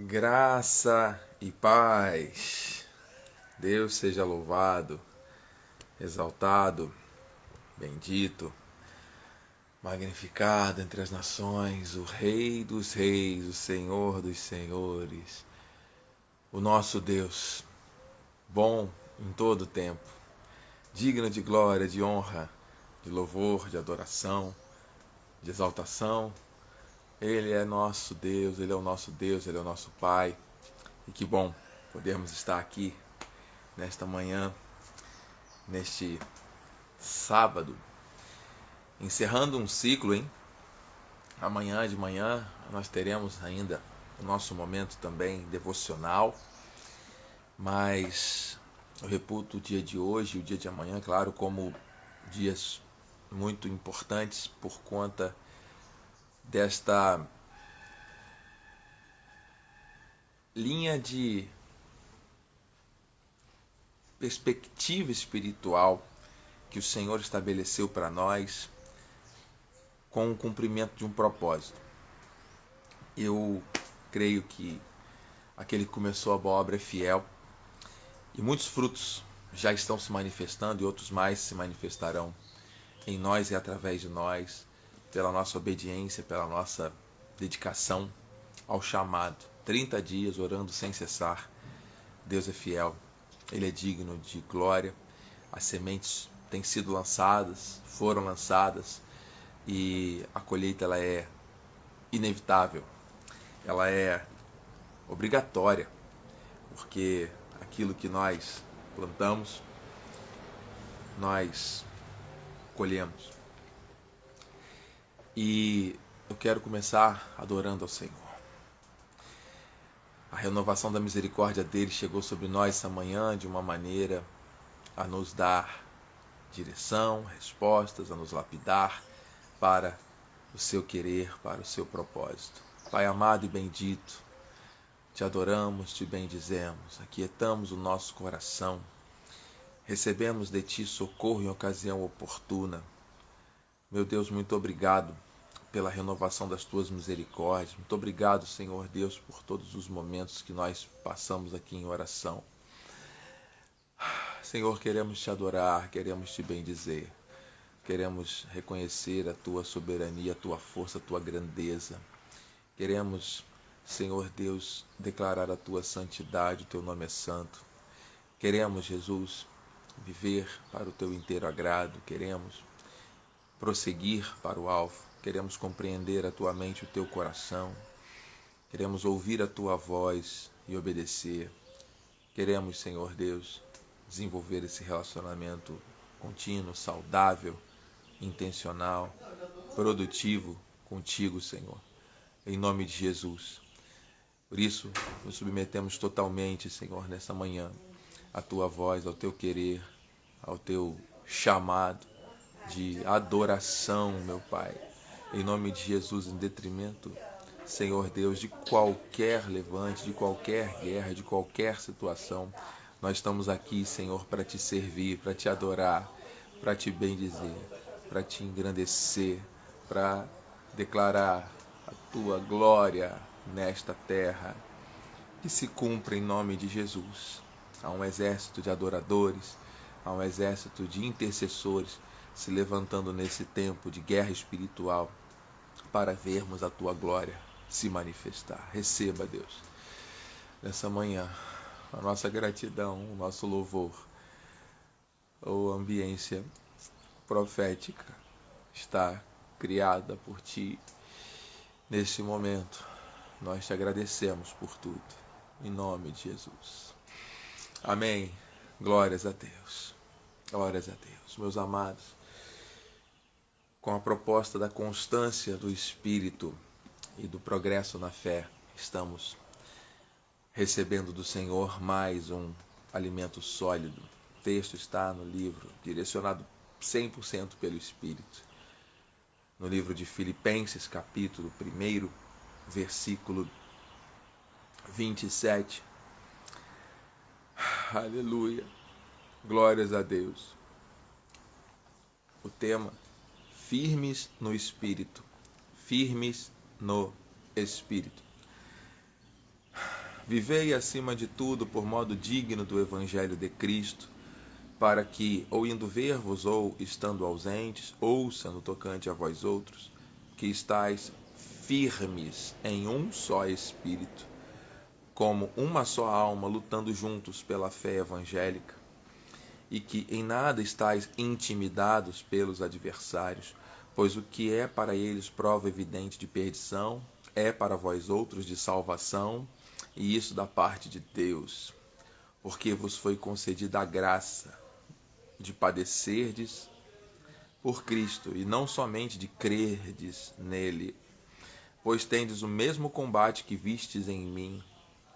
Graça e paz. Deus seja louvado, exaltado, bendito, magnificado entre as nações, o Rei dos reis, o Senhor dos senhores, o nosso Deus, bom em todo o tempo, digno de glória, de honra, de louvor, de adoração, de exaltação. Ele é nosso Deus, Ele é o nosso Deus, Ele é o nosso Pai. E que bom podermos estar aqui nesta manhã, neste sábado, encerrando um ciclo, hein? Amanhã de manhã nós teremos ainda o nosso momento também devocional, mas eu reputo o dia de hoje e o dia de amanhã, claro, como dias muito importantes por conta desta linha de perspectiva espiritual que o Senhor estabeleceu para nós com o cumprimento de um propósito. Eu creio que aquele que começou a boa obra é fiel e muitos frutos já estão se manifestando e outros mais se manifestarão em nós e através de nós, pela nossa obediência, pela nossa dedicação ao chamado. 30 dias orando sem cessar. Deus é fiel, Ele é digno de glória. As sementes têm sido lançadas, foram lançadas e a colheita ela é inevitável, ela é obrigatória, porque aquilo que nós plantamos, nós colhemos. E eu quero começar adorando ao Senhor. A renovação da misericórdia dele chegou sobre nós essa manhã de uma maneira a nos dar direção, respostas, a nos lapidar para o seu querer, para o seu propósito. Pai amado e bendito, te adoramos, te bendizemos, aquietamos o nosso coração, recebemos de ti socorro em ocasião oportuna. Meu Deus, muito obrigado pela renovação das tuas misericórdias. Muito obrigado, Senhor Deus, por todos os momentos que nós passamos aqui em oração. Senhor, queremos te adorar, queremos te bendizer. Queremos reconhecer a tua soberania, a tua força, a tua grandeza. Queremos, Senhor Deus, declarar a tua santidade, o teu nome é santo. Queremos, Jesus, viver para o teu inteiro agrado. Queremos prosseguir para o alvo. Queremos compreender a tua mente, o teu coração. Queremos ouvir a tua voz e obedecer. Queremos, Senhor Deus, desenvolver esse relacionamento contínuo, saudável, intencional, produtivo contigo, Senhor, em nome de Jesus. Por isso, nos submetemos totalmente, Senhor, nessa manhã, à tua voz, ao teu querer, ao teu chamado de adoração, meu Pai, em nome de Jesus, em detrimento, Senhor Deus, de qualquer levante, de qualquer guerra, de qualquer situação. Nós estamos aqui, Senhor, para te servir, para te adorar, para te bendizer, para te engrandecer, para declarar a tua glória nesta terra. Que se cumpra em nome de Jesus. Há um exército de adoradores, há um exército de intercessores se levantando nesse tempo de guerra espiritual para vermos a tua glória se manifestar. Receba, Deus, nessa manhã, a nossa gratidão, o nosso louvor, a ambiência profética está criada por ti. Neste momento, nós te agradecemos por tudo, em nome de Jesus. Amém. Glórias a Deus. Glórias a Deus. Meus amados, com a proposta da constância do Espírito e do progresso na fé, estamos recebendo do Senhor mais um alimento sólido. O texto está no livro, direcionado 100% pelo Espírito. No livro de Filipenses, capítulo 1, versículo 27. Aleluia. Glórias a Deus. O tema: firmes no Espírito. Firmes no Espírito. Vivei acima de tudo por modo digno do Evangelho de Cristo, para que, ou indo ver-vos, ou estando ausentes, ouça no tocante a vós outros, que estáis firmes em um só Espírito, como uma só alma, lutando juntos pela fé evangélica, e que em nada estáis intimidados pelos adversários, pois o que é para eles prova evidente de perdição, é para vós outros de salvação, e isso da parte de Deus, porque vos foi concedida a graça de padecerdes por Cristo, e não somente de crerdes nele, pois tendes o mesmo combate que vistes em mim,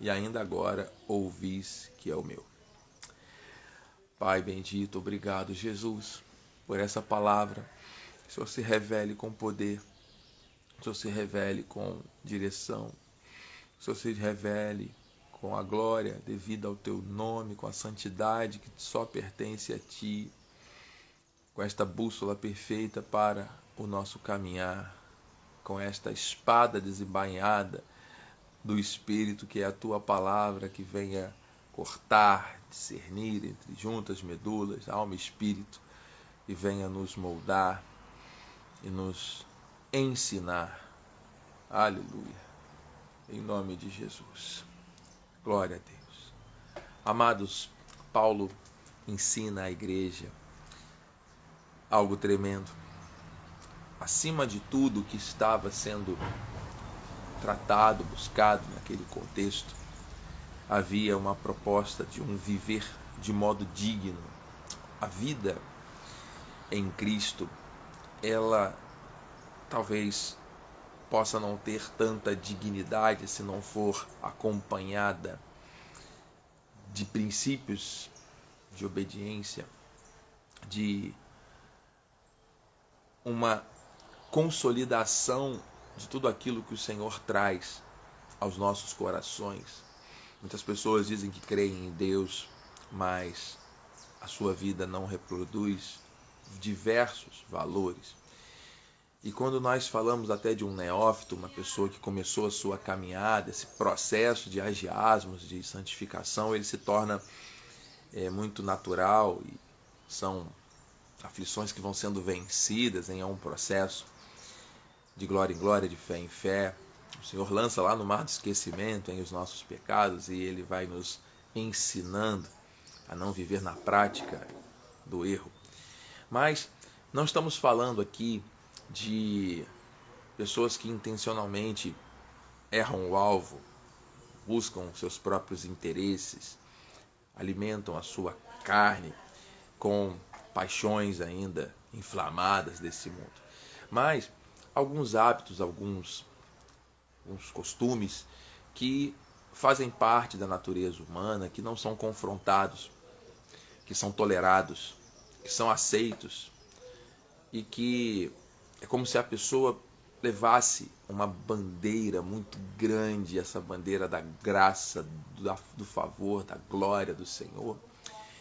e ainda agora ouvis que é o meu. Pai bendito, obrigado, Jesus, por essa palavra. Que o Senhor se revele com poder, que o Senhor se revele com direção, que o Senhor se revele com a glória devida ao teu nome, com a santidade que só pertence a ti, com esta bússola perfeita para o nosso caminhar, com esta espada desembainhada do Espírito, que é a tua palavra, que venha cortar, discernir entre juntas, medulas, alma e espírito, e venha nos moldar e nos ensinar. Aleluia. Em nome de Jesus. Glória a Deus. Amados, Paulo ensina à igreja algo tremendo. Acima de tudo que estava sendo tratado, buscado naquele contexto, havia uma proposta de um viver de modo digno. A vida em Cristo, ela talvez possa não ter tanta dignidade se não for acompanhada de princípios de obediência, de uma consolidação de tudo aquilo que o Senhor traz aos nossos corações. Muitas pessoas dizem que creem em Deus, mas a sua vida não reproduz diversos valores. E quando nós falamos até de um neófito, uma pessoa que começou a sua caminhada, esse processo de agiasmos, de santificação, ele se torna muito natural, e são aflições que vão sendo vencidas em um processo de glória em glória, de fé em fé. O Senhor lança lá no mar do esquecimento os nossos pecados, e Ele vai nos ensinando a não viver na prática do erro. Mas não estamos falando aqui de pessoas que intencionalmente erram o alvo, buscam seus próprios interesses, alimentam a sua carne com paixões ainda inflamadas desse mundo. Mas alguns hábitos, alguns costumes que fazem parte da natureza humana, que não são confrontados, que são tolerados, que são aceitos, e que é como se a pessoa levasse uma bandeira muito grande, essa bandeira da graça, do favor, da glória do Senhor.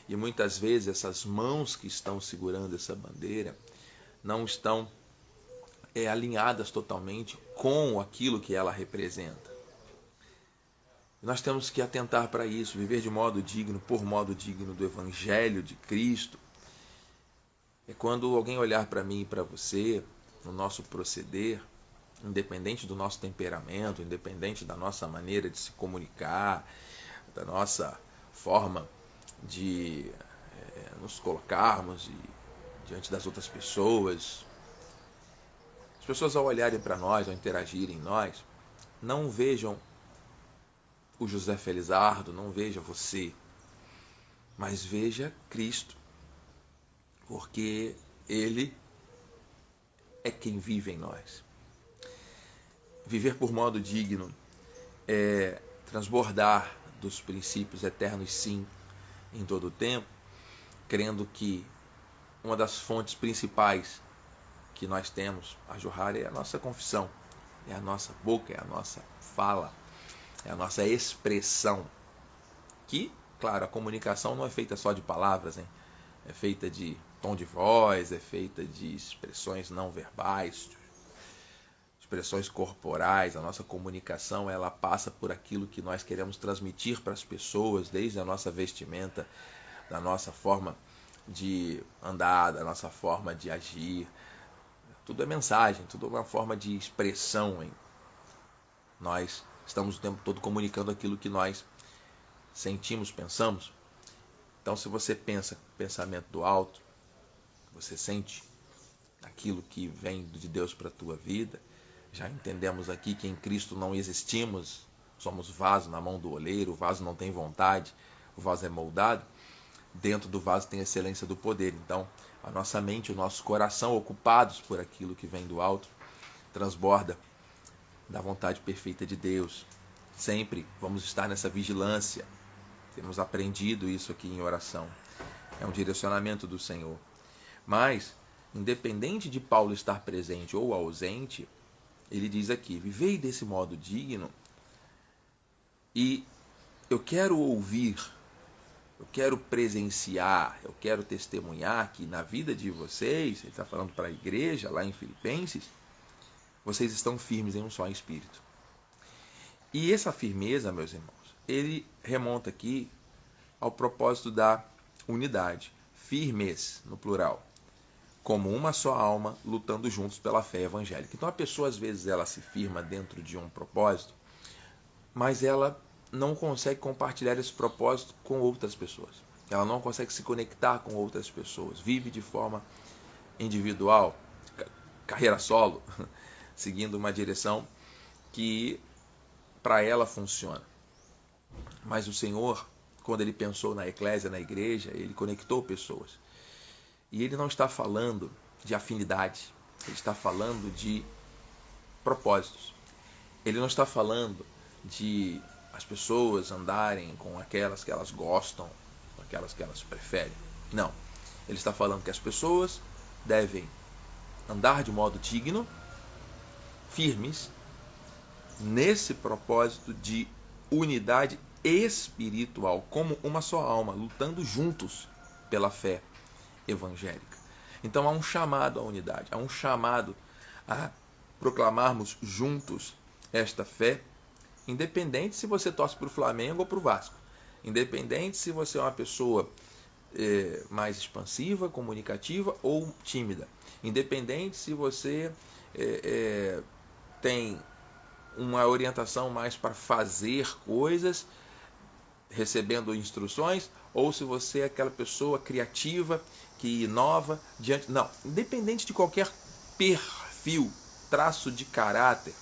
E muitas vezes essas mãos que estão segurando essa bandeira não estão alinhadas totalmente com aquilo que ela representa. Nós temos que atentar para isso, viver de modo digno, por modo digno do Evangelho de Cristo. É quando alguém olhar para mim e para você, no nosso proceder, independente do nosso temperamento, independente da nossa maneira de se comunicar, da nossa forma de nos colocarmos diante das outras pessoas. As pessoas, ao olharem para nós, ao interagirem em nós, não vejam o José Felizardo, não veja você, mas veja Cristo, porque Ele é quem vive em nós. Viver por modo digno é transbordar dos princípios eternos, sim, em todo o tempo, crendo que uma das fontes principais que nós temos a jorrar é a nossa confissão, é a nossa boca, é a nossa fala, é a nossa expressão. Que, claro, a comunicação não é feita só de palavras, hein? É feita de tom de voz, é feita de expressões não verbais, expressões corporais, a nossa comunicação, ela passa por aquilo que nós queremos transmitir para as pessoas, desde a nossa vestimenta, da nossa forma de andar, da nossa forma de agir. Tudo é mensagem, tudo é uma forma de expressão. Hein? Nós estamos o tempo todo comunicando aquilo que nós sentimos, pensamos. Então, se você pensa pensamento do alto, você sente aquilo que vem de Deus para a tua vida. Já entendemos aqui que em Cristo não existimos, somos vaso na mão do oleiro, o vaso não tem vontade, o vaso é moldado. Dentro do vaso tem a excelência do poder. Então, a nossa mente, o nosso coração, ocupados por aquilo que vem do alto, transborda da vontade perfeita de Deus. Sempre vamos estar nessa vigilância. Temos aprendido isso aqui em oração. É um direcionamento do Senhor. Mas, independente de Paulo estar presente ou ausente, ele diz aqui: vivei desse modo digno. E eu quero ouvir, eu quero presenciar, eu quero testemunhar que na vida de vocês, ele está falando para a igreja lá em Filipenses, vocês estão firmes em um só espírito. E essa firmeza, meus irmãos, ele remonta aqui ao propósito da unidade. Firmes, no plural. Como uma só alma, lutando juntos pela fé evangélica. Então a pessoa, às vezes, ela se firma dentro de um propósito, mas ela não consegue compartilhar esse propósito com outras pessoas. Ela não consegue se conectar com outras pessoas. Vive de forma individual, carreira solo, seguindo uma direção que para ela funciona. Mas o Senhor, quando ele pensou na eclésia, na igreja, ele conectou pessoas. E ele não está falando de afinidade, ele está falando de propósitos. Ele não está falando de as pessoas andarem com aquelas que elas gostam, com aquelas que elas preferem. Não. Ele está falando que as pessoas devem andar de modo digno, firmes, nesse propósito de unidade espiritual, como uma só alma, lutando juntos pela fé evangélica. Então há um chamado à unidade, há um chamado a proclamarmos juntos esta fé, independente se você torce para o Flamengo ou para o Vasco, independente se você é uma pessoa mais expansiva, comunicativa ou tímida, independente se você tem uma orientação mais para fazer coisas, recebendo instruções, ou se você é aquela pessoa criativa que inova diante. Não, independente de qualquer perfil, traço de caráter,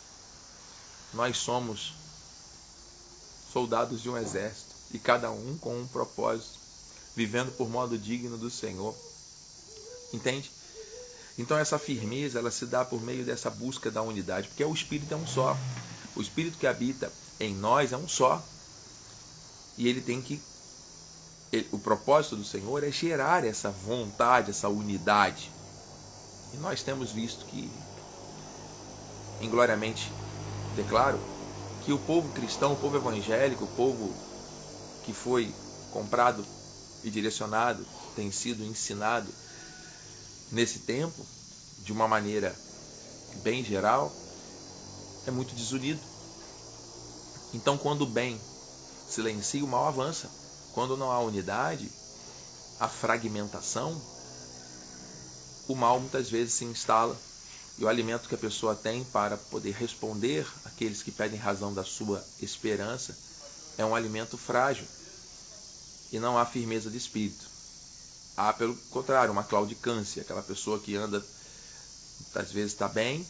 nós somos soldados de um exército e cada um com um propósito, vivendo por modo digno do Senhor. Entende? Então essa firmeza, ela se dá por meio dessa busca da unidade, porque o Espírito é um só. O Espírito que habita em nós é um só. E ele tem que... o propósito do Senhor é gerar essa vontade, essa unidade. E nós temos visto que, ingloriamente declaro, que o povo cristão, o povo evangélico, o povo que foi comprado e direcionado, tem sido ensinado nesse tempo, de uma maneira bem geral, é muito desunido. Então, quando o bem silencia, o mal avança. Quando não há unidade, a fragmentação, o mal muitas vezes se instala. E o alimento que a pessoa tem para poder responder àqueles que pedem razão da sua esperança é um alimento frágil. E não há firmeza de espírito. Há, pelo contrário, uma claudicância, aquela pessoa que anda, às vezes está bem,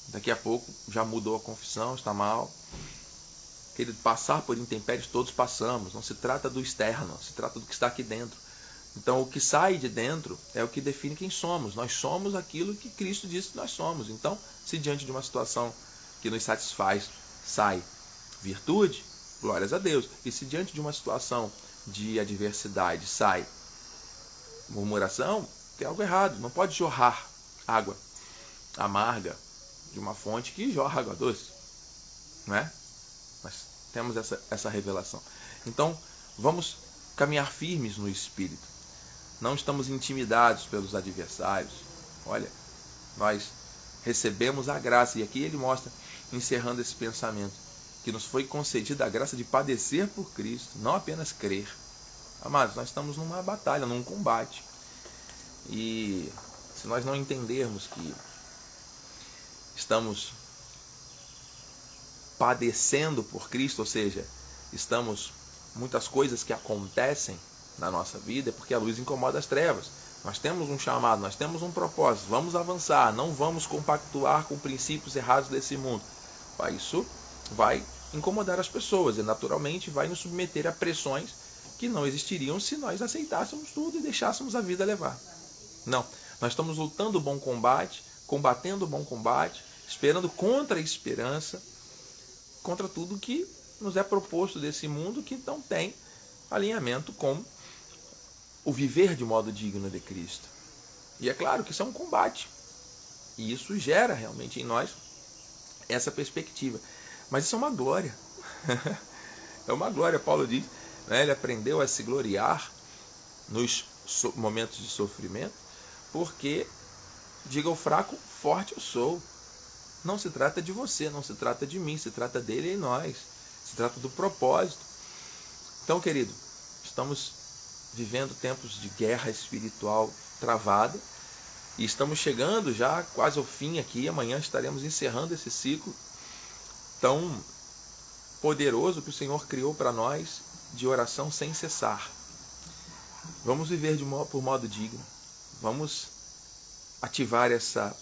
daqui a pouco já mudou a confissão, está mal. Aquele passar por intempéries todos passamos, não se trata do externo, se trata do que está aqui dentro. Então o que sai de dentro é o que define quem somos. Nós somos aquilo que Cristo disse que nós somos. Então, se diante de uma situação que nos satisfaz, sai virtude, glórias a Deus. E se diante de uma situação de adversidade sai murmuração, tem algo errado. Não pode jorrar água amarga de uma fonte que jorra água doce. Não é? Nós temos essa revelação. Então, vamos caminhar firmes no Espírito. Não estamos intimidados pelos adversários. Olha, nós recebemos a graça. E aqui ele mostra, encerrando esse pensamento, que nos foi concedida a graça de padecer por Cristo, não apenas crer. Amados, nós estamos numa batalha, num combate. E se nós não entendermos que estamos padecendo por Cristo, ou seja, muitas coisas que acontecem na nossa vida, é porque a luz incomoda as trevas. Nós temos um chamado, nós temos um propósito, vamos avançar, não vamos compactuar com princípios errados desse mundo. Isso vai incomodar as pessoas e naturalmente vai nos submeter a pressões que não existiriam se nós aceitássemos tudo e deixássemos a vida levar. Não, nós estamos lutando o bom combate, combatendo o bom combate, esperando contra a esperança, contra tudo que nos é proposto desse mundo que não tem alinhamento com o viver de modo digno de Cristo. E é claro que isso é um combate. E isso gera realmente em nós essa perspectiva. Mas isso é uma glória. É uma glória, Paulo diz. Né? Ele aprendeu a se gloriar nos momentos de sofrimento, porque, diga ao fraco, forte eu sou. Não se trata de você, não se trata de mim, se trata dele e nós. Se trata do propósito. Então, querido, estamos vivendo tempos de guerra espiritual travada e estamos chegando já quase ao fim aqui. Amanhã estaremos encerrando esse ciclo tão poderoso que o Senhor criou para nós de oração sem cessar. Vamos viver por modo digno. Vamos ativar essa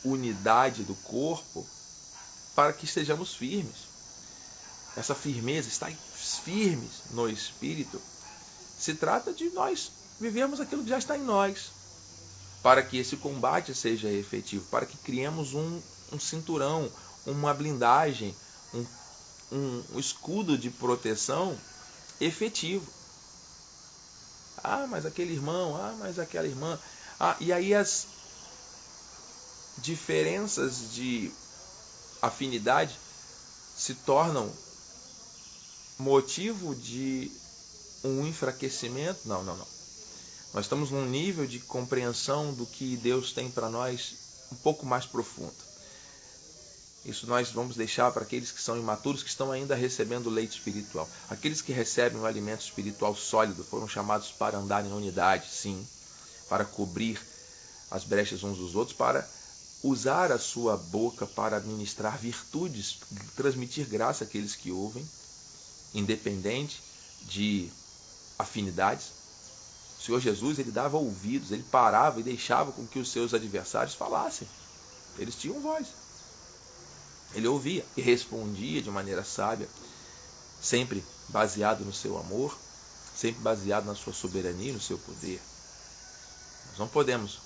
unidade do corpo para que estejamos firmes. Essa firmeza, estar firmes no Espírito, se trata de nós vivermos aquilo que já está em nós, para que esse combate seja efetivo, para que criemos um cinturão, uma blindagem, um escudo de proteção efetivo. Mas aquele irmão, mas aquela irmã. E aí as diferenças de afinidade se tornam motivo de um enfraquecimento. Não. Nós estamos num nível de compreensão do que Deus tem para nós um pouco mais profundo. Isso nós vamos deixar para aqueles que são imaturos, que estão ainda recebendo leite espiritual. Aqueles que recebem o alimento espiritual sólido foram chamados para andar em unidade, sim, para cobrir as brechas uns dos outros, para usar a sua boca para ministrar virtudes, transmitir graça àqueles que ouvem, independente de afinidades. O Senhor Jesus, ele dava ouvidos, ele parava e deixava com que os seus adversários falassem. Eles tinham voz. Ele ouvia e respondia de maneira sábia, sempre baseado no seu amor, sempre baseado na sua soberania e no seu poder. Nós não podemos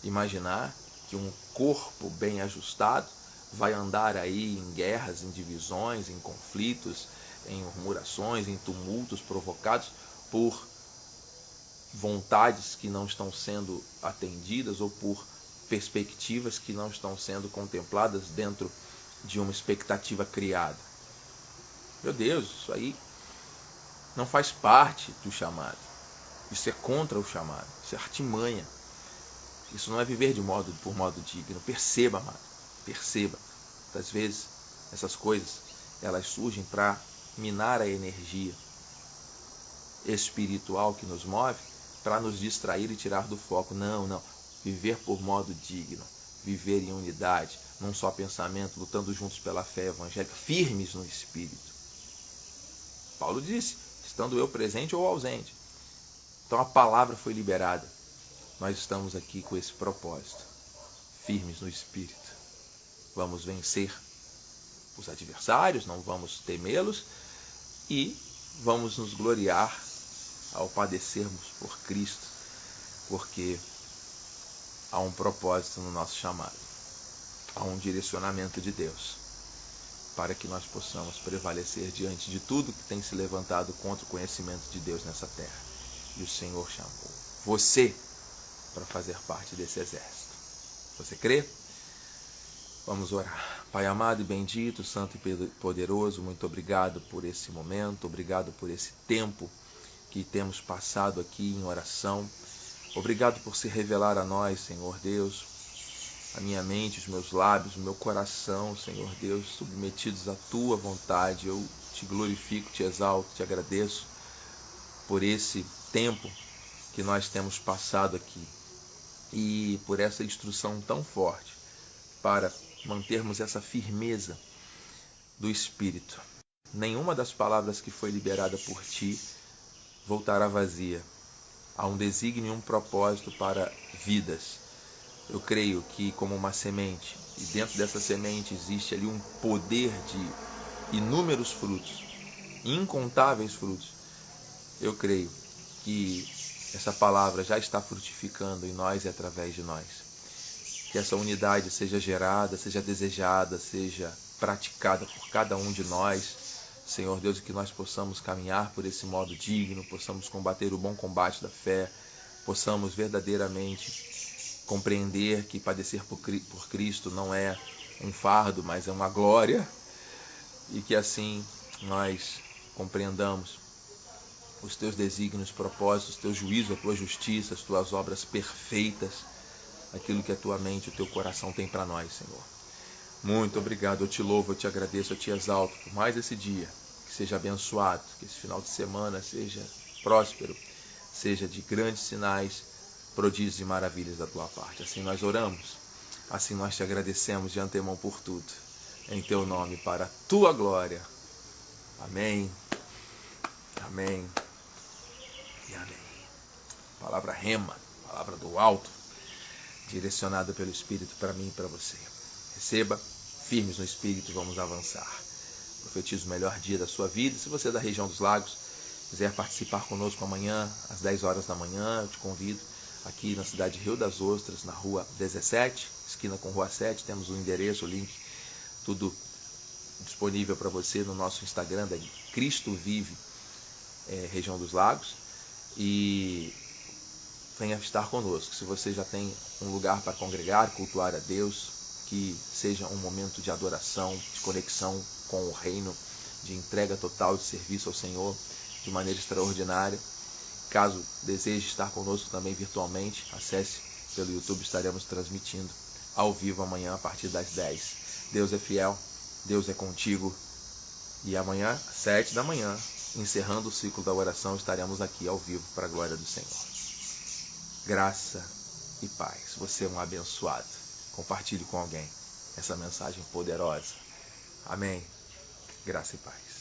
imaginar que um corpo bem ajustado vai andar aí em guerras, em divisões, em conflitos, em murmurações, em tumultos provocados por vontades que não estão sendo atendidas ou por perspectivas que não estão sendo contempladas dentro de uma expectativa criada. Meu Deus, isso aí não faz parte do chamado. Isso é contra o chamado. Isso é artimanha. Isso não é viver por modo digno. Perceba, amado. Perceba. Muitas vezes essas coisas elas surgem para minar a energia espiritual que nos move, para nos distrair e tirar do foco. Não. Viver por modo digno. Viver em unidade, num só pensamento, lutando juntos pela fé evangélica, firmes no Espírito. Paulo disse, estando eu presente ou ausente. Então a palavra foi liberada. Nós estamos aqui com esse propósito, firmes no Espírito. Vamos vencer os adversários, não vamos temê-los e vamos nos gloriar ao padecermos por Cristo, porque há um propósito no nosso chamado, há um direcionamento de Deus, para que nós possamos prevalecer diante de tudo que tem se levantado contra o conhecimento de Deus nessa terra. E o Senhor chamou você para fazer parte desse exército. Você crê? Vamos orar. Pai amado e bendito, santo e poderoso, muito obrigado por esse momento, obrigado por esse tempo que temos passado aqui em oração. Obrigado por se revelar a nós, Senhor Deus, a minha mente, os meus lábios, o meu coração, Senhor Deus, submetidos à Tua vontade. Eu te glorifico, te exalto, te agradeço por esse tempo que nós temos passado aqui e por essa instrução tão forte para mantermos essa firmeza do Espírito. Nenhuma das palavras que foi liberada por Ti voltará vazia. Há um desígnio e um propósito para vidas. Eu creio que como uma semente, e dentro dessa semente existe ali um poder de inúmeros frutos, incontáveis frutos. Eu creio que essa palavra já está frutificando em nós e através de nós. Que essa unidade seja gerada, seja desejada, seja praticada por cada um de nós, Senhor Deus, e que nós possamos caminhar por esse modo digno, possamos combater o bom combate da fé, possamos verdadeiramente compreender que padecer por Cristo não é um fardo, mas é uma glória, e que assim nós compreendamos os teus desígnios, propósitos, os teus juízos, a tua justiça, as tuas obras perfeitas, aquilo que a tua mente, o teu coração tem para nós, Senhor. Muito obrigado, eu te louvo, eu te agradeço, eu te exalto por mais esse dia, que seja abençoado, que esse final de semana seja próspero, seja de grandes sinais, prodígios e maravilhas da tua parte. Assim nós oramos, assim nós te agradecemos de antemão por tudo, em teu nome, para a tua glória. Amém, amém e amém. Palavra rema, palavra do alto, direcionada pelo Espírito para mim e para você. Receba, firmes no Espírito, vamos avançar. Profetizo o melhor dia da sua vida. Se você é da região dos Lagos, quiser participar conosco amanhã, às 10 horas da manhã, eu te convido aqui na cidade de Rio das Ostras, na rua 17, esquina com rua 7, temos o endereço, o link, tudo disponível para você no nosso Instagram, da Cristo Vive, região dos Lagos, e venha estar conosco. Se você já tem um lugar para congregar, cultuar a Deus, que seja um momento de adoração, de conexão com o reino, de entrega total de serviço ao Senhor, de maneira extraordinária. Caso deseje estar conosco também virtualmente, acesse pelo YouTube, estaremos transmitindo ao vivo amanhã a partir das 10. Deus é fiel, Deus é contigo, e amanhã, às 7 da manhã, encerrando o ciclo da oração, estaremos aqui ao vivo para a glória do Senhor. Graça e paz. Você é um abençoado. Compartilhe com alguém essa mensagem poderosa. Amém. Graça e paz.